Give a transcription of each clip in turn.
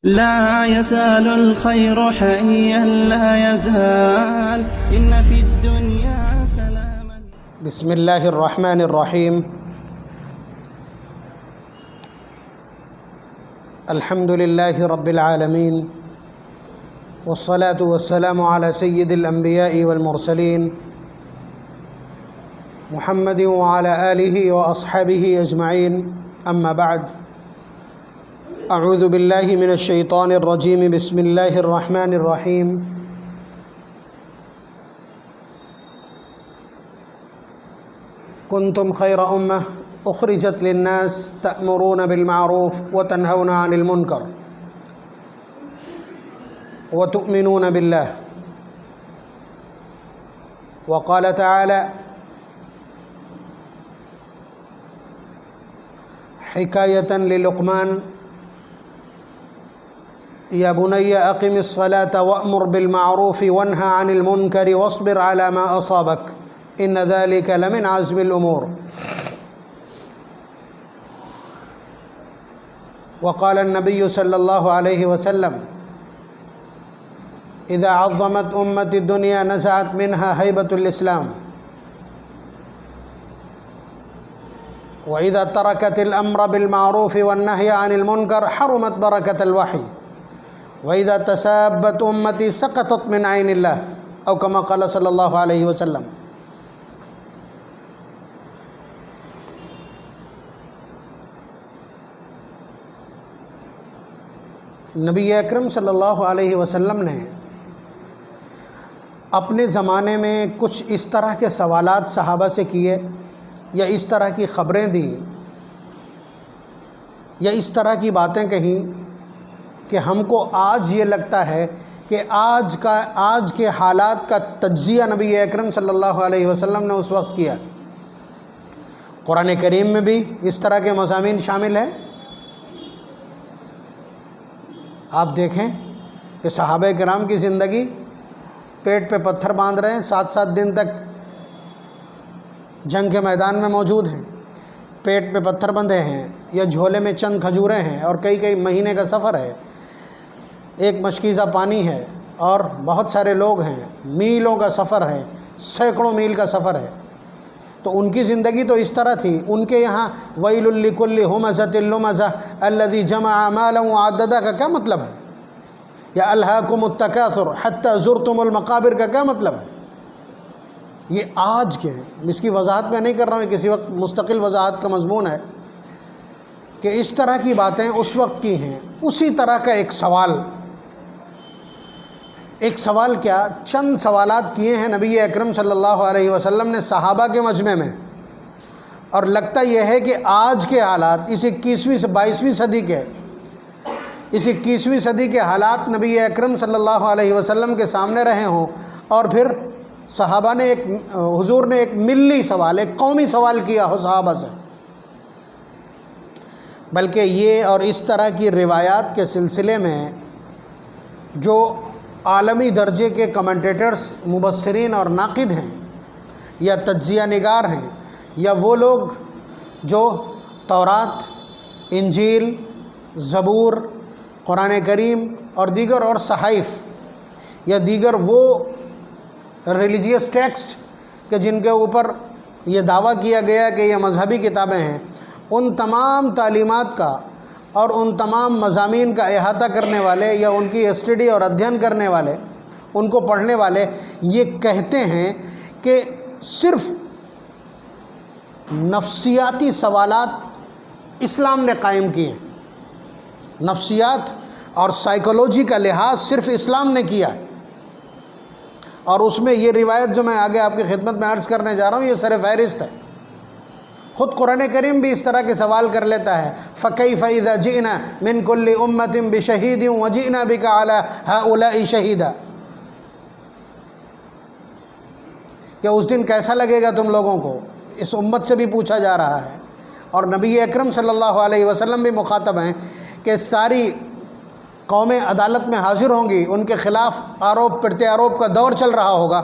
لا يزال الخير حيا لا يزال إن في الدنيا سلاما. بسم الله الرحمن الرحيم. الحمد لله رب العالمين، والصلاة والسلام على سيد الأنبياء والمرسلين محمد وعلى آله وأصحابه أجمعين. أما بعد، أعوذ بالله من الشيطان الرجيم. بسم الله الرحمن الرحيم. كنتم خير أمة أخرجت للناس تأمرون بالمعروف وتنهون عن المنكر وتؤمنون بالله. وقال تعالى حكاية للقمان: يا بني أقم الصلاة وأمر بالمعروف وانهى عن المنكر واصبر على ما أصابك إن ذلك لمن عزم الأمور. وقال النبي صلى الله عليه وسلم: إذا عظمت أمة الدنيا نزعت منها هيبة الإسلام، وإذا تركت الأمر بالمعروف والنهي عن المنكر حرمت بركة الوحي، وإذا تسابت أمتي سقطت من عين الله، أو كما قال صلی اللہ علیہ وسلم. نبی اکرم صلی اللہ علیہ وسلم نے اپنے زمانے میں کچھ اس طرح کے سوالات صحابہ سے کیے، یا اس طرح کی خبریں دیں، یا اس طرح کی باتیں کہیں کہ ہم کو آج یہ لگتا ہے کہ آج کے حالات کا تجزیہ نبی اکرم صلی اللہ علیہ وسلم نے اس وقت کیا. قرآن کریم میں بھی اس طرح کے مضامین شامل ہیں. آپ دیکھیں کہ صحابہ کرام کی زندگی پیٹ پہ پتھر باندھ رہے ہیں، 7 دن تک جنگ کے میدان میں موجود ہیں، پیٹ پہ پتھر بندھے ہیں، یا جھولے میں چند کھجوریں ہیں، اور کئی مہینے کا سفر ہے، ایک مشکیزہ پانی ہے، اور بہت سارے لوگ ہیں، میلوں کا سفر ہے، سینکڑوں میل کا سفر ہے. تو ان کی زندگی تو اس طرح تھی. ان کے یہاں ویل لکل ہمزۃ لمزہ الذی جمع مالا وعددہ کا کیا مطلب ہے؟ یا الہاکم التکاثر حتی زرتم المقابر کا کیا مطلب ہے؟ یہ آج کے ہیں، اس کی وضاحت میں نہیں کر رہا ہوں، کسی وقت مستقل وضاحت کا مضمون ہے کہ اس طرح کی باتیں اس وقت کی ہیں. اسی طرح کا ایک سوال کیا، چند سوالات کیے ہیں نبی اکرم صلی اللہ علیہ وسلم نے صحابہ کے مجمع میں. اور لگتا یہ ہے کہ آج کے حالات، اس 21ویں سے 22ویں صدی کے، اس 21ویں صدی کے حالات نبی اکرم صلی اللہ علیہ وسلم کے سامنے رہے ہوں، اور پھر صحابہ نے حضور نے ایک ملی سوال، ایک قومی سوال کیا ہو صحابہ سے. بلکہ یہ اور اس طرح کی روایات کے سلسلے میں جو عالمی درجے کے کمنٹیٹرز، مبصرین اور ناقد ہیں، یا تجزیہ نگار ہیں، یا وہ لوگ جو تورات، انجیل، زبور، قرآن کریم اور صحائف، یا دیگر وہ ریلیجیس ٹیکسٹ کہ جن کے اوپر یہ دعویٰ کیا گیا کہ یہ مذہبی کتابیں ہیں، ان تمام تعلیمات کا اور ان تمام مضامین کا احاطہ کرنے والے، یا ان کی اسٹڈی اور ادھین کرنے والے، ان کو پڑھنے والے یہ کہتے ہیں کہ صرف نفسیاتی سوالات اسلام نے قائم کیے ہیں. نفسیات اور سائیکولوجی کا لحاظ صرف اسلام نے کیا ہے. اور اس میں یہ روایت جو میں آگے آپ کی خدمت میں عرض کرنے جا رہا ہوں، یہ سر فہرست ہے. خود قرآن کریم بھی اس طرح کے سوال کر لیتا ہے: فَكَيْفَ إِذَا جِئْنَا مِن كُلِّ أُمَّةٍ بِشَهِيدٍ وَجِئْنَا بِكَ عَلَى هَؤُلَاءِ شَهِيدًا. کہ اس دن کیسا لگے گا تم لوگوں کو؟ اس امت سے بھی پوچھا جا رہا ہے. اور نبی اکرم صلی اللہ علیہ وسلم بھی مخاطب ہیں کہ ساری قومیں عدالت میں حاضر ہوں گی، ان کے خلاف آروپ پرتیاروپ کا دور چل رہا ہوگا،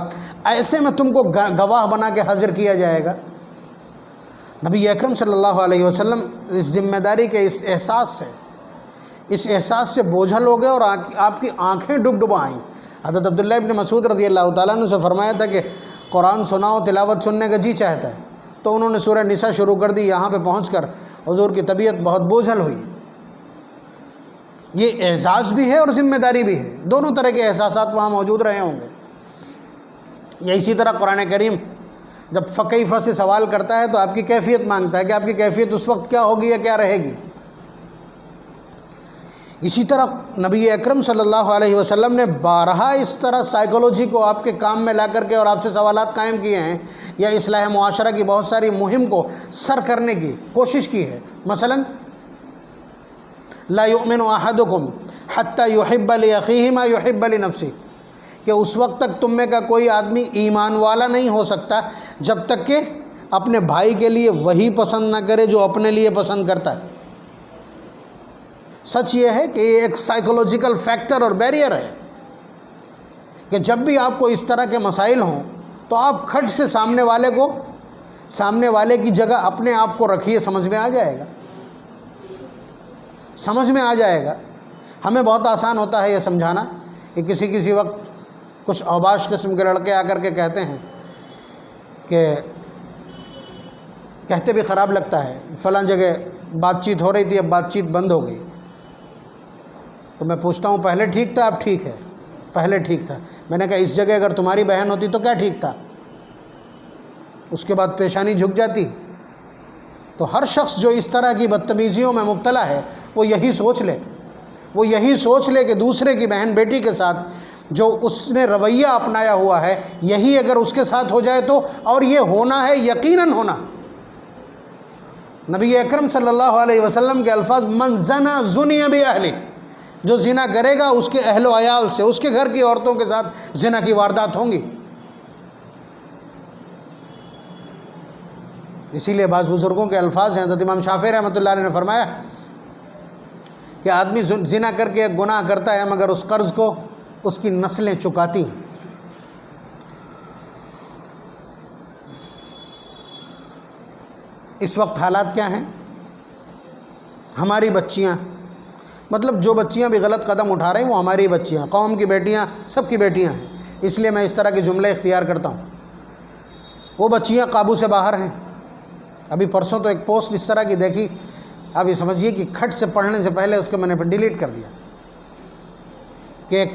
ایسے میں تم کو گواہ بنا کے حاضر کیا جائے گا. نبی اکرم صلی اللہ علیہ وسلم اس ذمہ داری کے اس احساس سے، اس احساس سے بوجھل ہو گئے اور آپ کی آنکھیں ڈب آئیں۔ حضرت عبداللہ ابن مسعود رضی اللہ تعالیٰ عنہ سے فرمایا تھا کہ قرآن سناؤ، تلاوت سننے کا جی چاہتا ہے، تو انہوں نے سورہ نساء شروع کر دی۔ یہاں پہ پہنچ کر حضور کی طبیعت بہت بوجھل ہوئی۔ یہ اعزاز بھی ہے اور ذمہ داری بھی ہے، دونوں طرح کے احساسات وہاں موجود رہے ہوں گے۔ یا اسی طرح قرآن کریم جب فکیفہ سے سوال کرتا ہے تو آپ کی کیفیت مانگتا ہے کہ آپ کی کیفیت اس وقت کیا ہوگی یا کیا رہے گی۔ اسی طرح نبی اکرم صلی اللہ علیہ وسلم نے بارہا اس طرح سائیکولوجی کو آپ کے کام میں لا کر کے اور آپ سے سوالات قائم کیے ہیں، یا اصلاح معاشرہ کی بہت ساری مہم کو سر کرنے کی کوشش کی ہے۔ مثلا لا یؤمن احدکم حتی یحب لاخیہ ما یحب لنفسہ، کہ اس وقت تک تم میں کا کوئی آدمی ایمان والا نہیں ہو سکتا جب تک کہ اپنے بھائی کے لیے وہی پسند نہ کرے جو اپنے لیے پسند کرتا ہے۔ سچ یہ ہے کہ یہ ایک سائیکولوجیکل فیکٹر اور بیریئر ہے کہ جب بھی آپ کو اس طرح کے مسائل ہوں تو آپ کھٹ سے سامنے والے کی جگہ اپنے آپ کو رکھیے، سمجھ میں آ جائے گا، سمجھ میں آ جائے گا۔ ہمیں بہت آسان ہوتا ہے یہ سمجھانا کہ کسی وقت کچھ اوباش قسم کے لڑکے آ کر کے کہتے ہیں کہ کہتے بھی خراب لگتا ہے، فلاں جگہ بات چیت ہو رہی تھی، اب بات چیت بند ہو گئی۔ تو میں پوچھتا ہوں پہلے ٹھیک تھا اب ٹھیک ہے؟ پہلے ٹھیک تھا۔ میں نے کہا اس جگہ اگر تمہاری بہن ہوتی تو کیا ٹھیک تھا؟ اس کے بعد پیشانی جھک جاتی۔ تو ہر شخص جو اس طرح کی بدتمیزیوں میں مبتلا ہے وہ یہی سوچ لے کہ دوسرے کی بہن بیٹی کے ساتھ جو اس نے رویہ اپنایا ہوا ہے یہی اگر اس کے ساتھ ہو جائے تو، اور یہ ہونا ہے، یقیناً ہونا۔ نبی اکرم صلی اللہ علیہ وسلم کے الفاظ من زنا زنی باہلہ، جو زنا کرے گا اس کے اہل و عیال سے، اس کے گھر کی عورتوں کے ساتھ زنا کی واردات ہوں گی۔ اسی لیے بعض بزرگوں کے الفاظ ہیں، حضرت امام شافعی رحمۃ اللہ علیہ نے فرمایا کہ آدمی زنا کر کے گناہ کرتا ہے مگر اس قرض کو اس کی نسلیں چکاتی ہیں۔ اس وقت حالات کیا ہیں؟ ہماری بچیاں، مطلب جو بچیاں بھی غلط قدم اٹھا رہی ہیں وہ ہماری بچیاں، قوم کی بیٹیاں، سب کی بیٹیاں ہیں، اس لیے میں اس طرح کے جملے اختیار کرتا ہوں۔ وہ بچیاں قابو سے باہر ہیں۔ ابھی پرسوں تو ایک پوسٹ اس طرح کی دیکھی، اب یہ سمجھیے کہ کھٹ سے پڑھنے سے پہلے اس کو میں نے ڈیلیٹ کر دیا، کہ ایک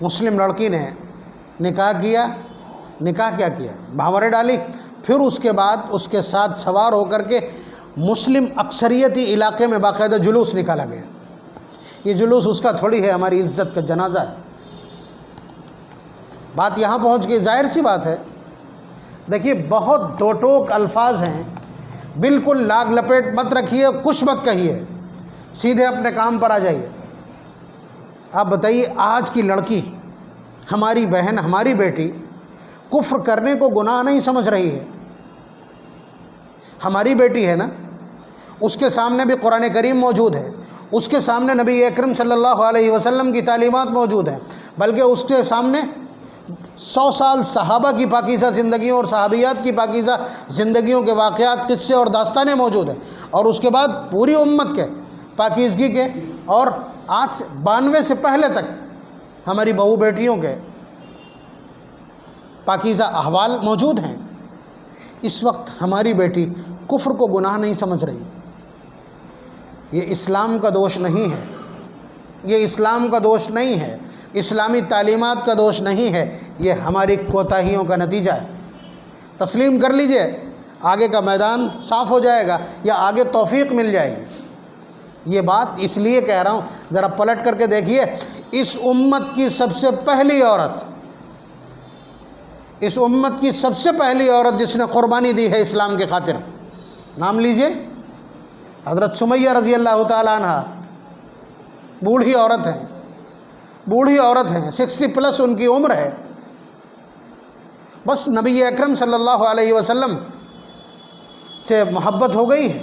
مسلم لڑکی نے نکاح کیا کیا، بھاورے ڈالی، پھر اس کے بعد اس کے ساتھ سوار ہو کر کے مسلم اکثریتی علاقے میں باقاعدہ جلوس نکالا گیا۔ یہ جلوس اس کا تھوڑی ہے، ہماری عزت کا جنازہ ہے۔ بات یہاں پہنچ گئی، ظاہر سی بات ہے۔ دیکھیے بہت دو ٹوک الفاظ ہیں، بالکل لاگ لپیٹ مت رکھیے، کچھ مت کہیے، سیدھے اپنے کام پر آ جائیے۔ آپ بتائیے آج کی لڑکی، ہماری بہن، ہماری بیٹی کفر کرنے کو گناہ نہیں سمجھ رہی ہے۔ ہماری بیٹی ہے نا، اس کے سامنے بھی قرآن کریم موجود ہے، اس کے سامنے نبی اکرم صلی اللہ علیہ وسلم کی تعلیمات موجود ہیں، بلکہ اس کے سامنے 100 سال صحابہ کی پاکیزہ زندگیوں اور صحابیات کی پاکیزہ زندگیوں کے واقعات، قصے اور داستانیں موجود ہیں، اور اس کے بعد پوری امت کے پاکیزگی کے اور آج سے 92 سے پہلے تک ہماری بہو بیٹیوں کے پاکیزہ احوال موجود ہیں۔ اس وقت ہماری بیٹی کفر کو گناہ نہیں سمجھ رہی۔ یہ اسلام کا دوش نہیں ہے، یہ اسلام کا دوش نہیں ہے، اسلامی تعلیمات کا دوش نہیں ہے، یہ ہماری کوتاہیوں کا نتیجہ ہے۔ تسلیم کر لیجئے، آگے کا میدان صاف ہو جائے گا یا آگے توفیق مل جائے گی۔ یہ بات اس لیے کہہ رہا ہوں، ذرا پلٹ کر کے دیکھیے، اس امت کی سب سے پہلی عورت، اس امت کی سب سے پہلی عورت جس نے قربانی دی ہے اسلام کے خاطر، نام لیجئے، حضرت سمیہ رضی اللہ تعالیٰ عنہ۔ بوڑھی عورت ہیں، 60+ ان کی عمر ہے، بس نبی اکرم صلی اللہ علیہ وسلم سے محبت ہو گئی ہے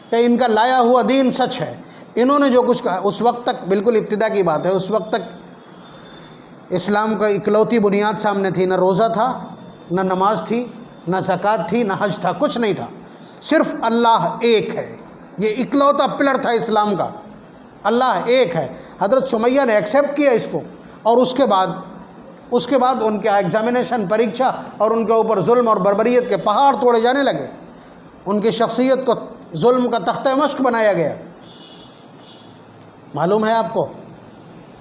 کہ ان کا لایا ہوا دین سچ ہے۔ انہوں نے جو کچھ کہا اس وقت تک، بالکل ابتدا کی بات ہے، اس وقت تک اسلام کا اکلوتی بنیاد سامنے تھی، نہ روزہ تھا، نہ نماز تھی، نہ زکوٰۃ تھی، نہ حج تھا، کچھ نہیں تھا، صرف اللہ ایک ہے، یہ اکلوتا پلر تھا اسلام کا۔ اللہ ایک ہے۔ حضرت سمیہ نے ایکسیپٹ کیا اس کو، اور اس کے بعد ان کے ایگزامینیشن پریکشا اور ان کے اوپر ظلم اور بربریت کے پہاڑ توڑے جانے لگے، ان کی شخصیت کو ظلم کا تختہ مشق بنایا گیا۔ معلوم ہے آپ کو،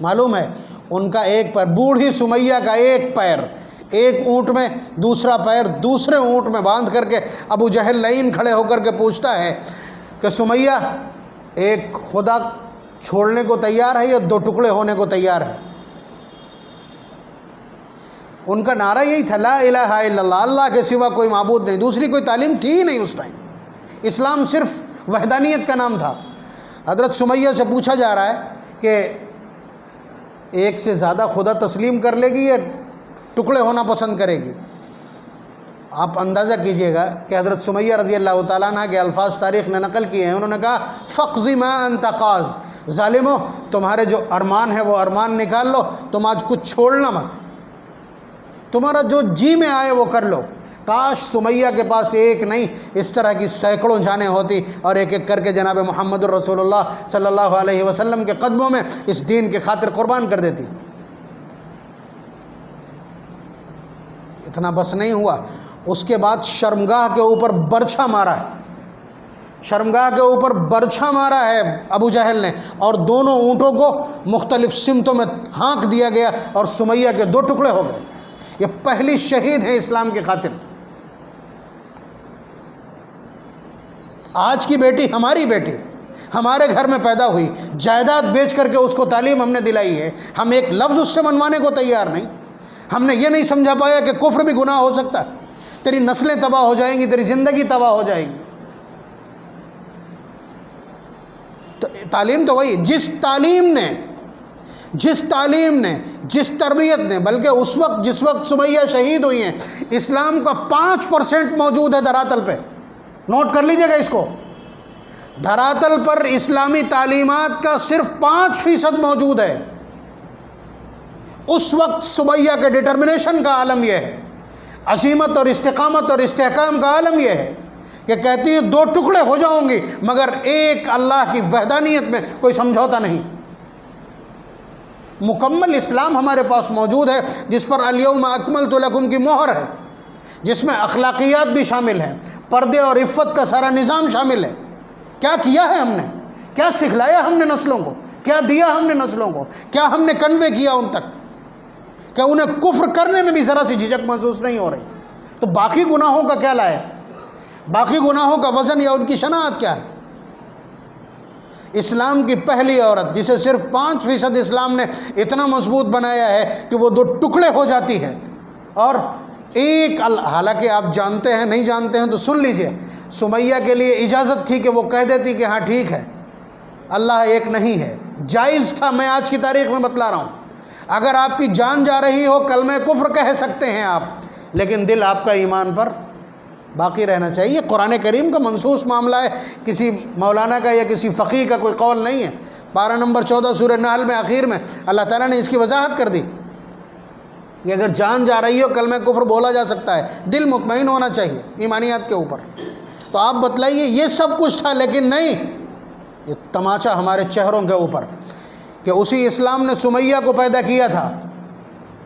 معلوم ہے ان کا ایک پیر، بوڑھی سمیہ کا ایک پیر ایک اونٹ میں، دوسرا پیر دوسرے اونٹ میں باندھ کر کے ابو جہل لعین کھڑے ہو کر کے پوچھتا ہے کہ سمیہ ایک خدا چھوڑنے کو تیار ہے یا دو ٹکڑے ہونے کو تیار ہے؟ ان کا نعرہ یہی تھا، لا الہ الا اللہ، اللہ کے سوا کوئی معبود نہیں، دوسری کوئی تعلیم تھی ہی نہیں اس ٹائم، اسلام صرف وحدانیت کا نام تھا۔ حضرت سمیہ سے پوچھا جا رہا ہے کہ ایک سے زیادہ خدا تسلیم کر لے گی یا ٹکڑے ہونا پسند کرے گی؟ آپ اندازہ کیجئے گا کہ حضرت سمیہ رضی اللہ تعالیٰ عنہ کے الفاظ تاریخ نے نقل کیے ہیں، انہوں نے کہا فقض ما انت قاض، ظالمو تمہارے جو ارمان ہے وہ ارمان نکال لو، تم آج کچھ چھوڑنا مت، تمہارا جو جی میں آئے وہ کر لو۔ کاش سمیہ کے پاس ایک نہیں اس طرح کی سینکڑوں جانیں ہوتی اور ایک ایک کر کے جناب محمد الرسول اللہ صلی اللہ علیہ وسلم کے قدموں میں اس دین کی خاطر قربان کر دیتی۔ اتنا بس نہیں ہوا، اس کے بعد شرمگاہ کے اوپر برچھا مارا ہے، شرمگاہ کے اوپر برچھا مارا ہے ابو جہل نے، اور دونوں اونٹوں کو مختلف سمتوں میں ہانک دیا گیا اور سمیہ کے دو ٹکڑے ہو گئے۔ یہ پہلی شہید ہے اسلام کی خاطر۔ آج کی بیٹی ہماری بیٹی ہمارے گھر میں پیدا ہوئی، جائیداد بیچ کر کے اس کو تعلیم ہم نے دلائی ہے، ہم ایک لفظ اس سے منوانے کو تیار نہیں۔ ہم نے یہ نہیں سمجھا پایا کہ کفر بھی گناہ ہو سکتا ہے، تیری نسلیں تباہ ہو جائیں گی، تیری زندگی تباہ ہو جائے گی۔ تو تعلیم تو وہی، جس تعلیم نے جس تربیت نے، بلکہ اس وقت جس وقت سمیہ شہید ہوئی ہیں، اسلام کا 5% موجود ہے دھراتل پہ، نوٹ کر لیجئے گا اس کو، دھراتل پر اسلامی تعلیمات کا صرف 5% موجود ہے۔ اس وقت سمیہ کے ڈٹرمنیشن کا عالم یہ ہے، عزیمت اور استقامت اور استحکام کا عالم یہ ہے کہ کہتی ہیں دو ٹکڑے ہو جاؤں گی مگر ایک اللہ کی وحدانیت میں کوئی سمجھوتا نہیں۔ مکمل اسلام ہمارے پاس موجود ہے جس پر الیوم اکملت لکم کی مہر ہے، جس میں اخلاقیات بھی شامل ہیں، پردے اور عفت کا سارا نظام شامل ہے۔ کیا کیا ہے ہم نے، کیا سکھلایا ہم نے نسلوں کو، کیا دیا ہم نے نسلوں کو، کیا ہم نے کنوے کیا ان تک کہ انہیں کفر کرنے میں بھی ذرا سی جھجک محسوس نہیں ہو رہی۔ تو باقی گناہوں کا کیا لائے، باقی گناہوں کا وزن یا ان کی شناخت کیا ہے؟ اسلام کی پہلی عورت جسے صرف 5% اسلام نے اتنا مضبوط بنایا ہے کہ وہ دو ٹکڑے ہو جاتی ہے، اور ایک حالانکہ آپ جانتے ہیں، نہیں جانتے ہیں تو سن لیجئے، سمیہ کے لیے اجازت تھی کہ وہ کہہ دیتی کہ ہاں ٹھیک ہے اللہ ایک نہیں ہے، جائز تھا۔ میں آج کی تاریخ میں بتلا رہا ہوں، اگر آپ کی جان جا رہی ہو کلمہ کفر کہہ سکتے ہیں آپ، لیکن دل آپ کا ایمان پر باقی رہنا چاہیے۔ قرآن کریم کا منصوص معاملہ ہے، کسی مولانا کا یا کسی فقیہ کا کوئی قول نہیں ہے۔ پارہ نمبر 14 سورہ نحل میں آخر میں اللہ تعالیٰ نے اس کی وضاحت کر دی کہ اگر جان جا رہی ہو کلمہ کفر بولا جا سکتا ہے، دل مطمئن ہونا چاہیے ایمانیات کے اوپر۔ تو آپ بتلائیے یہ سب کچھ تھا، لیکن نہیں، یہ تماچا ہمارے چہروں کے اوپر کہ اسی اسلام نے سمیہ کو پیدا کیا تھا،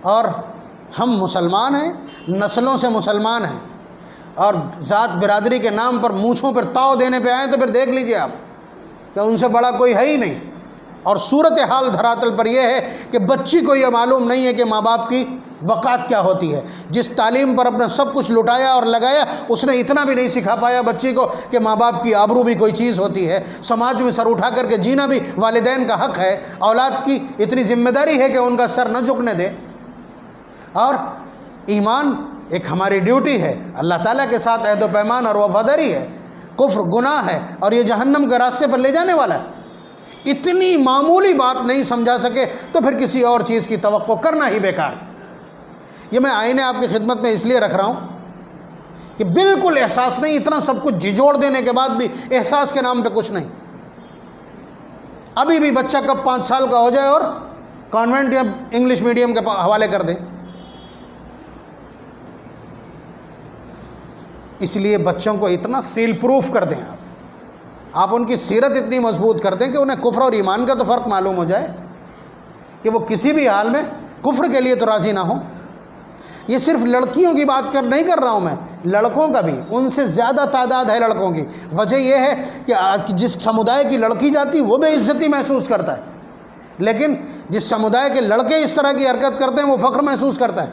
اور ہم مسلمان ہیں، نسلوں سے مسلمان ہیں، اور ذات برادری کے نام پر مونچھوں پر تاؤ دینے پہ آئیں تو پھر دیکھ لیجئے آپ کہ ان سے بڑا کوئی ہے ہی نہیں۔ اور صورتحال دھراتل پر یہ ہے کہ بچی کو یہ معلوم نہیں ہے کہ ماں باپ کی وقات کیا ہوتی ہے۔ جس تعلیم پر اپنا سب کچھ لٹایا اور لگایا، اس نے اتنا بھی نہیں سکھا پایا بچی کو کہ ماں باپ کی آبرو بھی کوئی چیز ہوتی ہے، سماج میں سر اٹھا کر کے جینا بھی والدین کا حق ہے، اولاد کی اتنی ذمہ داری ہے کہ ان کا سر نہ جھکنے دے۔ اور ایمان ایک ہماری ڈیوٹی ہے، اللہ تعالیٰ کے ساتھ عہد و پیمان اور وفاداری ہے، کفر گناہ ہے اور یہ جہنم کے راستے پر لے جانے والا ہے۔ اتنی معمولی بات نہیں سمجھا سکے تو پھر کسی اور چیز کی توقع کرنا ہی بیکار۔ یہ میں آئینے آپ کی خدمت میں اس لیے رکھ رہا ہوں کہ بالکل احساس نہیں، اتنا سب کچھ جھجوڑ دینے کے بعد بھی احساس کے نام پہ کچھ نہیں۔ ابھی بھی بچہ کب 5 سال کا ہو جائے اور کانوینٹ یا انگلش میڈیم کے حوالے کر دے۔ اس لیے بچوں کو اتنا سیل پروف کر دیں آپ آپ ان کی سیرت اتنی مضبوط کر دیں کہ انہیں کفر اور ایمان کا تو فرق معلوم ہو جائے، کہ وہ کسی بھی حال میں کفر کے لیے تو راضی نہ ہوں۔ یہ صرف لڑکیوں کی بات نہیں کر رہا ہوں میں، لڑکوں کا بھی، ان سے زیادہ تعداد ہے لڑکوں کی۔ وجہ یہ ہے کہ جس سمودائے کی لڑکی جاتی وہ بے عزتی محسوس کرتا ہے، لیکن جس سمودائے کے لڑکے اس طرح کی حرکت کرتے ہیں وہ فخر محسوس کرتا ہے۔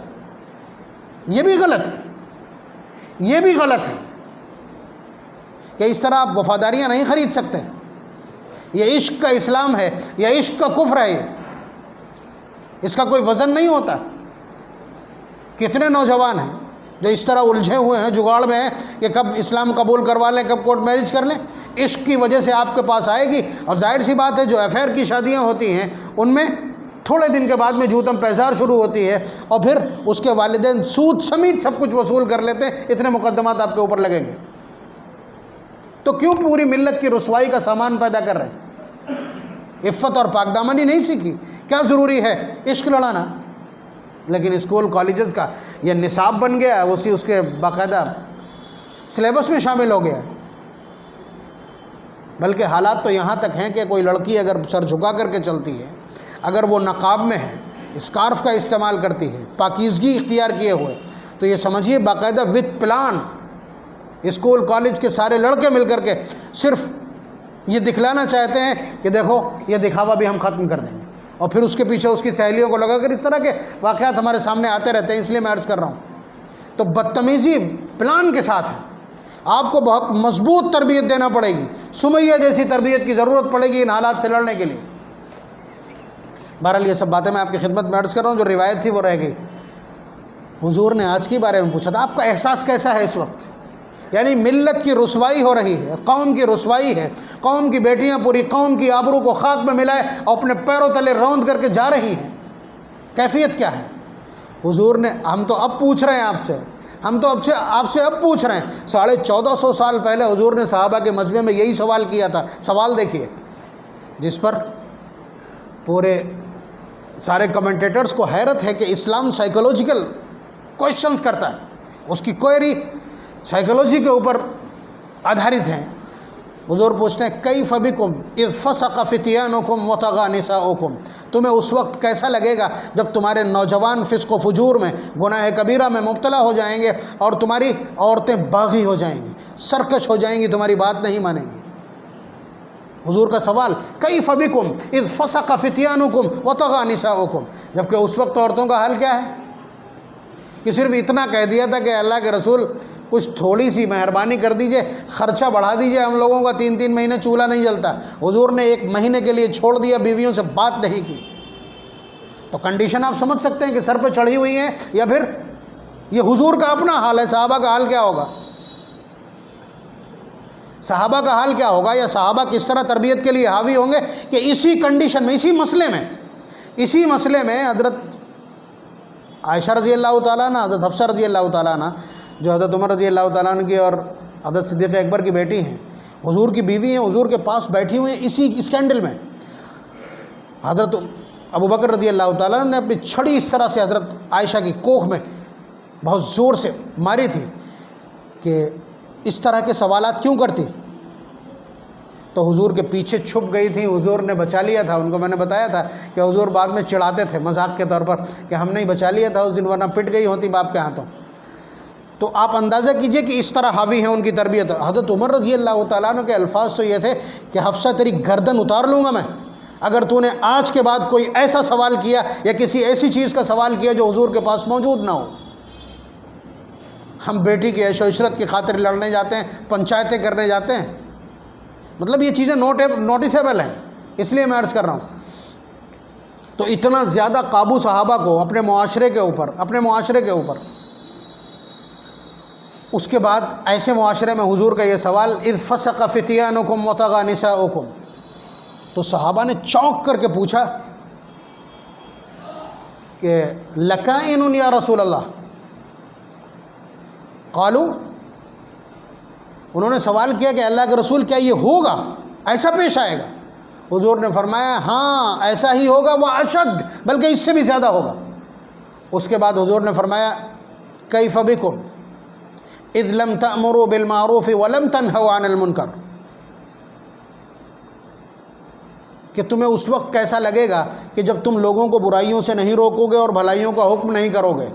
یہ بھی غلط ہے، یہ بھی غلط ہے کہ اس طرح آپ وفاداریاں نہیں خرید سکتے۔ یہ عشق کا اسلام ہے یا عشق کا کفر ہے، اس کا کوئی وزن نہیں ہوتا۔ کتنے نوجوان ہیں جو اس طرح الجھے ہوئے ہیں، جگاڑ میں ہیں کہ کب اسلام قبول کروا لیں، کب کورٹ میرج کر لیں۔ عشق کی وجہ سے آپ کے پاس آئے گی، اور ظاہر سی بات ہے جو افیئر کی شادیاں ہوتی ہیں ان میں تھوڑے دن کے بعد میں جوتم پیزار شروع ہوتی ہے، اور پھر اس کے والدین سود سمیت سب کچھ وصول کر لیتے ہیں، اتنے مقدمات آپ کے اوپر لگیں گے۔ تو کیوں پوری ملت کی رسوائی کا سامان پیدا کر رہے ہیں؟ عفت اور پاک دامنی نہیں سیکھی، کیا ضروری ہے عشق لڑانا؟ لیکن اسکول کالجز کا یہ نصاب بن گیا ہے، اس کے باقاعدہ سلیبس میں شامل ہو گیا ہے۔ بلکہ حالات تو یہاں تک ہیں کہ کوئی لڑکی اگر سر جھکا کر کے چلتی ہے، اگر وہ نقاب میں ہے، اسکارف کا استعمال کرتی ہے، پاکیزگی اختیار کیے ہوئے، تو یہ سمجھیے باقاعدہ وتھ پلان اسکول کالج کے سارے لڑکے مل کر کے صرف یہ دکھلانا چاہتے ہیں کہ دیکھو یہ دکھاوا بھی ہم ختم کر دیں گے، اور پھر اس کے پیچھے اس کی سہیلیوں کو لگا کر اس طرح کے واقعات ہمارے سامنے آتے رہتے ہیں، اس لیے میں عرض کر رہا ہوں۔ تو بدتمیزی پلان کے ساتھ ہے، آپ کو بہت مضبوط تربیت دینا پڑے گی، سمیہ جیسی تربیت کی ضرورت پڑے گی ان حالات سے لڑنے کے لیے۔ بہرحال یہ سب باتیں میں آپ کی خدمت میں عرض کر رہا ہوں، جو روایت تھی وہ رہ گئی۔ حضور نے آج کے بارے میں پوچھا تھا، آپ کا احساس کیسا ہے اس وقت؟ یعنی ملت کی رسوائی ہو رہی ہے، قوم کی رسوائی ہے، قوم کی بیٹیاں پوری قوم کی آبرو کو خاک میں ملائے اور اپنے پیروں تلے روند کر کے جا رہی ہیں، کیفیت کیا ہے؟ حضور نے، ہم تو اب پوچھ رہے ہیں آپ سے، ہم تو آپ سے اب پوچھ رہے ہیں، 1450 سال پہلے حضور نے صحابہ کے مجمع میں یہی سوال کیا تھا۔ سوال دیکھیے جس پر پورے سارے کمنٹیٹرز کو حیرت ہے کہ اسلام سائیکولوجیکل کویشچنز کرتا ہے، اس کی کوئری سائیکولوجی کے اوپر آدھارت ہیں۔ حضور پوچھتے ہیں کیف بکم اذ فسق فتیانکم وطغى نساؤکم، تمہیں اس وقت کیسا لگے گا جب تمہارے نوجوان فسق و فجور میں، گناہ کبیرہ میں مبتلا ہو جائیں گے اور تمہاری عورتیں باغی ہو جائیں گی، سرکش ہو جائیں گی، تمہاری بات نہیں مانیں گی۔ حضور کا سوال کیف بکم اذ فسق فتیانکم وطغى نساؤکم، جبکہ اس وقت عورتوں کا حال کیا ہے کہ صرف اتنا کہہ دیا تھا کہ اللہ کے رسول کچھ تھوڑی سی مہربانی کر دیجئے، خرچہ بڑھا دیجئے، ہم لوگوں کا 3 مہینے چولہا نہیں جلتا۔ حضور نے 1 مہینے کے لیے چھوڑ دیا، بیویوں سے بات نہیں کی۔ تو کنڈیشن آپ سمجھ سکتے ہیں کہ سر پہ چڑھی ہوئی ہیں، یا پھر یہ حضور کا اپنا حال ہے، صحابہ کا حال کیا ہوگا؟ صحابہ کا حال کیا ہوگا، یا صحابہ کس طرح تربیت کے لیے حاوی ہوں گے کہ اسی کنڈیشن میں، اسی مسئلے میں حضرت عائشہ رضی اللہ تعالیٰ عنہ، حضرت حفصہ رضی اللہ تعالیٰ عنہ جو حضرت عمر رضی اللہ تعالیٰ عنہ کی اور حضرت صدیق اکبر کی بیٹی ہیں، حضور کی بیوی ہیں، حضور کے پاس بیٹھی ہوئی ہیں اسی اسکینڈل میں۔ حضرت ابوبکر رضی اللہ تعالیٰ عنہ نے اپنی چھڑی اس طرح سے حضرت عائشہ کی کوکھ میں بہت زور سے ماری تھی کہ اس طرح کے سوالات کیوں کرتی، تو حضور کے پیچھے چھپ گئی تھی، حضور نے بچا لیا تھا ان کو۔ میں نے بتایا تھا کہ حضور بعد میں چڑھاتے تھے مذاق کے طور پر کہ ہم نہیں بچا لیا تھا اس دن، ورنہ پٹ گئی ہوتی باپ کے ہاتھوں۔ تو آپ اندازہ کیجئے کہ اس طرح حاوی ہیں ان کی تربیت۔ حضرت عمر رضی اللہ تعالیٰ عنہ کے الفاظ تو یہ تھے کہ حفصہ تیری گردن اتار لوں گا میں اگر تو نے آج کے بعد کوئی ایسا سوال کیا یا کسی ایسی چیز کا سوال کیا جو حضور کے پاس موجود نہ ہو۔ ہم بیٹی کی عیش و عشرت کی خاطر لڑنے جاتے ہیں، پنچایتیں کرنے جاتے ہیں، مطلب یہ چیزیں نوٹیسیبل ہیں، اس لیے میں عرض کر رہا ہوں۔ تو اتنا زیادہ قابو صحابہ کو اپنے معاشرے کے اوپر، اس کے بعد ایسے معاشرے میں حضور کا یہ سوال اذ فسق فتیانکم وطغى نساؤکم، تو صحابہ نے چونک کر کے پوچھا کہ لکائن یا رسول اللہ، قالوا، انہوں نے سوال کیا کہ اللہ کے رسول کیا یہ ہوگا، ایسا پیش آئے گا؟ حضور نے فرمایا ہاں ایسا ہی ہوگا، واشد، بلکہ اس سے بھی زیادہ ہوگا۔ اس کے بعد حضور نے فرمایا کیف بکم اذ لم تأمروا بالمعروف ولم تنہوا عن المنکر، کہ تمہیں اس وقت کیسا لگے گا کہ جب تم لوگوں کو برائیوں سے نہیں روکو گے اور بھلائیوں کا حکم نہیں کرو گے.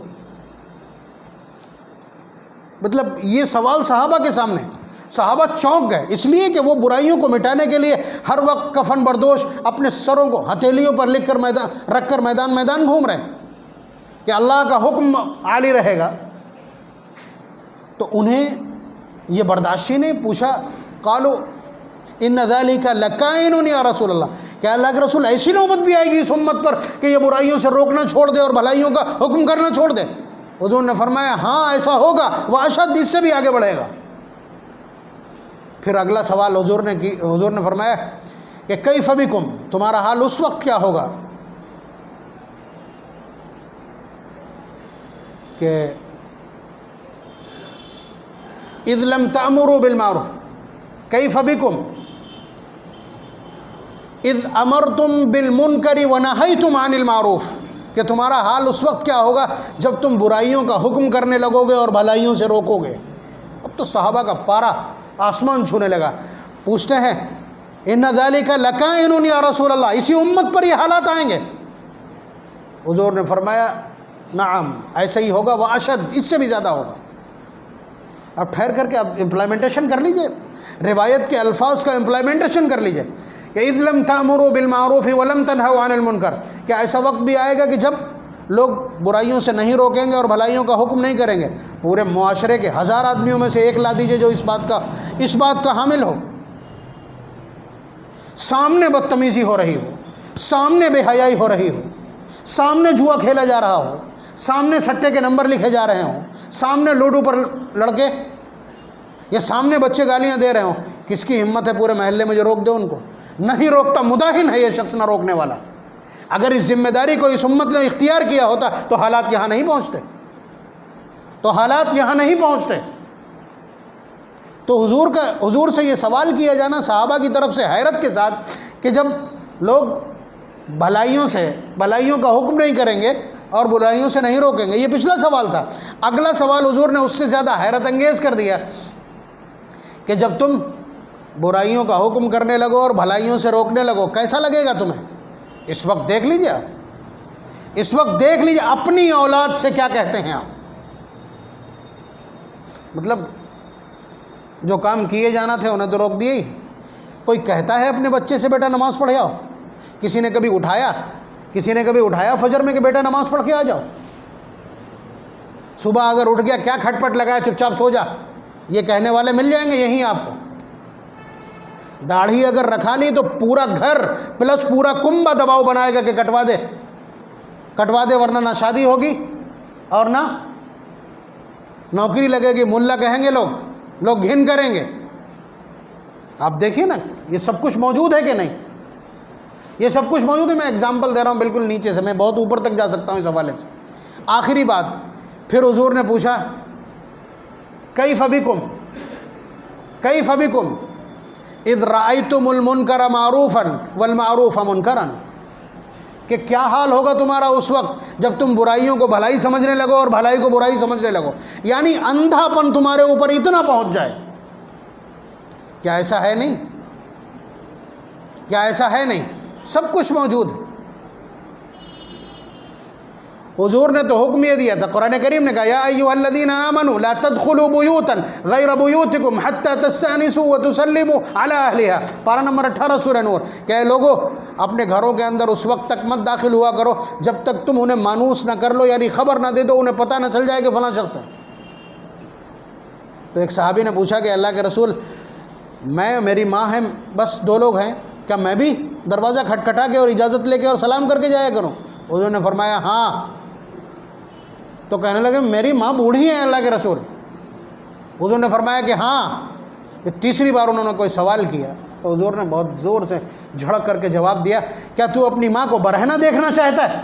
مطلب یہ سوال صحابہ کے سامنے، صحابہ چونک گئے، اس لیے کہ وہ برائیوں کو مٹانے کے لیے ہر وقت کفن بردوش اپنے سروں کو ہتھیلیوں پر رکھ کر میدان میدان گھوم رہے کہ اللہ کا حکم عالی رہے گا. تو انہیں یہ برداشت نہیں. پوچھا قالو ان ذالک لکائن یا رسول اللہ، کیا اللہ کے رسول ایسی نوبت بھی آئے گی اس امت پر کہ یہ برائیوں سے روکنا چھوڑ دے اور بھلائیوں کا حکم کرنا چھوڑ دے؟ حضور نے فرمایا ہاں ایسا ہوگا، واشد اس سے بھی آگے بڑھے گا. پھر اگلا سوال حضور نے فرمایا کہ کیف بکم، تمہارا حال اس وقت کیا ہوگا کہ اذ لم تأمروا بالمعروف، کیف بکم اذ امرتم بالمنکر ونہیتم عن المعروف، کہ تمہارا حال اس وقت کیا ہوگا جب تم برائیوں کا حکم کرنے لگو گے اور بھلائیوں سے روکو گے. اب تو صحابہ کا پارا آسمان چھونے لگا. پوچھتے ہیں ان ذالک لکائن یا رسول اللہ، اسی امت پر یہ حالات آئیں گے؟ حضور نے فرمایا نعم ایسا ہی ہوگا، واشد اس سے بھی زیادہ ہوگا. اب ٹھہر کر کے اب امپلیمنٹیشن کر لیجئے، روایت کے الفاظ کا امپلیمنٹیشن کر لیجئے کہ اذ لم تأمروا بالمعروف ولم تنہوا عن المنکر، کہ ایسا وقت بھی آئے گا کہ جب لوگ برائیوں سے نہیں روکیں گے اور بھلائیوں کا حکم نہیں کریں گے. پورے معاشرے کے 1000 آدمیوں میں سے ایک لا دیجئے جو اس بات کا حامل ہو. سامنے بدتمیزی ہو رہی ہو، سامنے بے حیائی ہو رہی ہو، سامنے جوا کھیلا جا رہا ہو، سامنے سٹے کے نمبر لکھے جا رہے ہوں، سامنے لوڈو پر لڑکے یا سامنے بچے گالیاں دے رہے ہوں. کس کی ہمت ہے پورے محلے میں جو روک دے ان کو؟ نہیں روکتا، مداہن ہے یہ شخص نہ روکنے والا. اگر اس ذمہ داری کو اس امت نے اختیار کیا ہوتا تو حالات یہاں نہیں پہنچتے. تو حضور سے یہ سوال کیا جانا صحابہ کی طرف سے حیرت کے ساتھ کہ جب لوگ بھلائیوں کا حکم نہیں کریں گے اور برائیوں سے نہیں روکیں گے. یہ پچھلا سوال تھا. اگلا سوال حضور نے اس سے زیادہ حیرت انگیز کر دیا کہ جب تم برائیوں کا حکم کرنے لگو اور بھلائیوں سے روکنے لگو کیسا لگے گا تمہیں؟ اس وقت دیکھ لیجیے اپنی اولاد سے کیا کہتے ہیں آپ. مطلب جو کام کیے جانا تھے انہیں تو روک دیے ہی. کوئی کہتا ہے اپنے بچے سے بیٹا نماز پڑھ آؤ؟ کسی نے کبھی اٹھایا فجر میں کہ بیٹا نماز پڑھ کے آ جاؤ؟ صبح اگر اٹھ گیا کیا کھٹ پٹ لگایا چپ چاپ سو جا، یہ کہنے والے مل جائیں گے یہیں آپ کو. داڑھی اگر رکھا لی تو پورا گھر پلس پورا کنبہ دباؤ بنائے گا کہ کٹوا دے ورنہ نہ شادی ہوگی اور نہ نوکری لگے گی. ملا کہیں گے لوگ گھن کریں گے. آپ دیکھیے نا یہ سب کچھ موجود ہے کہ نہیں؟ یہ سب کچھ موجود ہے. میں اگزامپل دے رہا ہوں بالکل نیچے سے، میں بہت اوپر تک جا سکتا ہوں اس حوالے سے. آخری بات پھر حضور نے پوچھا کیف بکم اذ رأیتم المنکر معروفا والمعروف منکرا، کہ کیا حال ہوگا تمہارا اس وقت جب تم برائیوں کو بھلائی سمجھنے لگو اور بھلائی کو برائی سمجھنے لگو. یعنی اندھا پن تمہارے اوپر اتنا پہنچ جائے. کیا ایسا ہے نہیں؟ سب کچھ موجود ہے. حضور نے تو حکم یہ دیا تھا، قرآن کریم نے کہا یا ایھا الذین آمنوا لا تدخلوا بیوتا غیر بیوتکم حتی تستأنسوا وتسلموا علی اہلها، پارہ نمبر 18 سورہ نور، کہ اے لوگو اپنے گھروں کے اندر اس وقت تک مت داخل ہوا کرو جب تک تم انہیں مانوس نہ کر لو، یعنی خبر نہ دے دو، انہیں پتہ نہ چل جائے کہ فلاں شخص ہے. تو ایک صحابی نے پوچھا کہ اللہ کے رسول میری ماں ہے، بس 2 لوگ ہیں، کیا میں بھی دروازہ کھٹکھٹا کے اور اجازت لے کے اور سلام کر کے جایا کروں؟ حضور نے فرمایا ہاں. تو کہنے لگے میری ماں بوڑھی ہیں اللہ کے رسول. حضور نے فرمایا کہ ہاں. تیسری بار انہوں نے کوئی سوال کیا تو حضور نے بہت زور سے جھڑک کر کے جواب دیا، کیا تو اپنی ماں کو برہنہ دیکھنا چاہتا ہے؟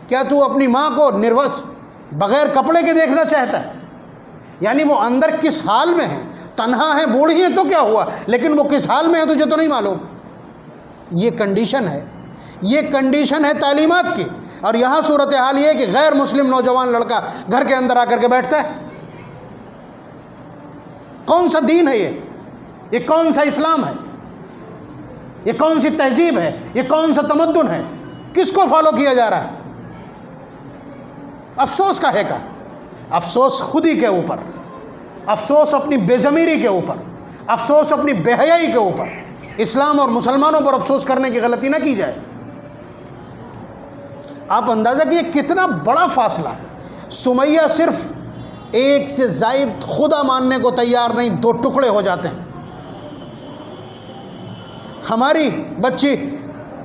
کیا تو اپنی ماں کو نروس بغیر کپڑے کے دیکھنا چاہتا ہے؟ یعنی وہ اندر کس حال میں ہے، تنہا ہے، بوڑھی ہے تو کیا ہوا، لیکن وہ کس حال میں ہے تجھے تو نہیں معلوم. یہ کنڈیشن ہے تعلیمات کی. اور یہاں صورتحال یہ ہے کہ غیر مسلم نوجوان لڑکا گھر کے اندر آ کر کے بیٹھتا ہے. کون سا دین ہے یہ کون سا اسلام ہے؟ یہ کون سی تہذیب ہے؟ یہ کون سا تمدن ہے؟ کس کو فالو کیا جا رہا ہے؟ افسوس کا ہے کا افسوس خودی کے اوپر، افسوس اپنی بے ضمیری کے اوپر، افسوس اپنی بے حیائی کے اوپر۔ اسلام اور مسلمانوں پر افسوس کرنے کی غلطی نہ کی جائے۔ آپ اندازہ کیے کتنا بڑا فاصلہ ہے۔ سمیہ صرف ایک سے زائد خدا ماننے کو تیار نہیں، 2 ٹکڑے ہو جاتے ہیں۔ ہماری بچی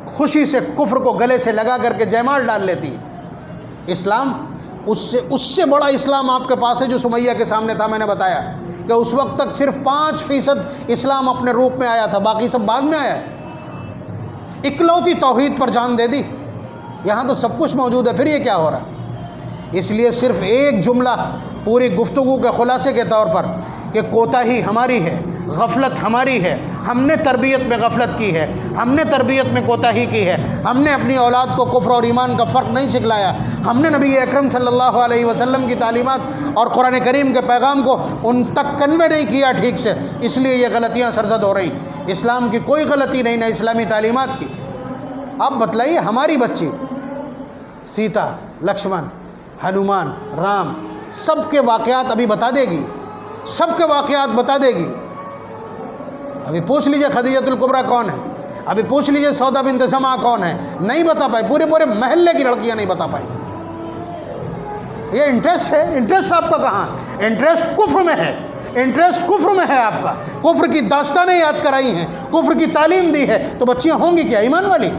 خوشی سے کفر کو گلے سے لگا کر کے جیمال ڈال لیتی ہے۔ اسلام اس سے بڑا اسلام آپ کے پاس ہے جو سمیہ کے سامنے تھا۔ میں نے بتایا کہ اس وقت تک صرف 5% اسلام اپنے روپ میں آیا تھا، باقی سب بعد میں آیا ہے۔ اکلوتی توحید پر جان دے دی، یہاں تو سب کچھ موجود ہے، پھر یہ کیا ہو رہا ہے؟ اس لیے صرف ایک جملہ پوری گفتگو کے خلاصے کے طور پر کہ کوتاہی ہماری ہے، غفلت ہماری ہے، ہم نے تربیت میں غفلت کی ہے، ہم نے تربیت میں کوتاہی کی ہے، ہم نے اپنی اولاد کو کفر اور ایمان کا فرق نہیں سکھلایا، ہم نے نبی اکرم صلی اللہ علیہ وسلم کی تعلیمات اور قرآن کریم کے پیغام کو ان تک کنوے نہیں کیا ٹھیک سے، اس لیے یہ غلطیاں سرزد ہو رہی۔ اسلام کی کوئی غلطی نہیں، نہ اسلامی تعلیمات کی۔ آپ بتلائیے، ہماری بچی سیتا، لکشمن، ہنومان، رام، سب کے واقعات ابھی بتا دے گی، سب کے واقعات بتا دے گی۔ ابھی پوچھ لیجئے خدیجۃ الکبریٰ کون ہے، ابھی پوچھ لیجئے سودا بنت زمعہ کون ہے، نہیں بتا پائی، پورے محلے کی لڑکیاں نہیں بتا پائی۔ یہ انٹرسٹ ہے؟ انٹرسٹ آپ کا کہاں؟ انٹرسٹ کفر میں ہے، انٹرسٹ کفر میں ہے آپ کا۔ کفر کی داستانیں یاد کرائی ہیں، کفر کی تعلیم دی ہے، تو بچیاں ہوں گی کیا ایمان والی؟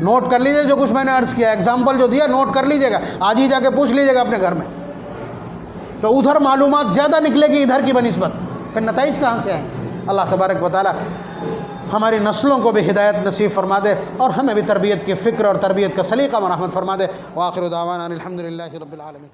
نوٹ کر لیجئے جو کچھ میں نے عرض کیا، ایگزامپل جو دیا نوٹ کر لیجئے گا، آج ہی جا کے پوچھ لیجئے گا اپنے گھر میں، تو ادھر معلومات زیادہ نکلے گی ادھر کی بنسبت، پھر نتائج کہاں سے آئیں؟ اللہ تبارک و تعالی ہماری نسلوں کو بھی ہدایت نصیب فرما دے، اور ہمیں بھی تربیت کی فکر اور تربیت کا سلیقہ مرحمت فرما دے۔ وآخر دعوانا الحمدللہ رب العالمین۔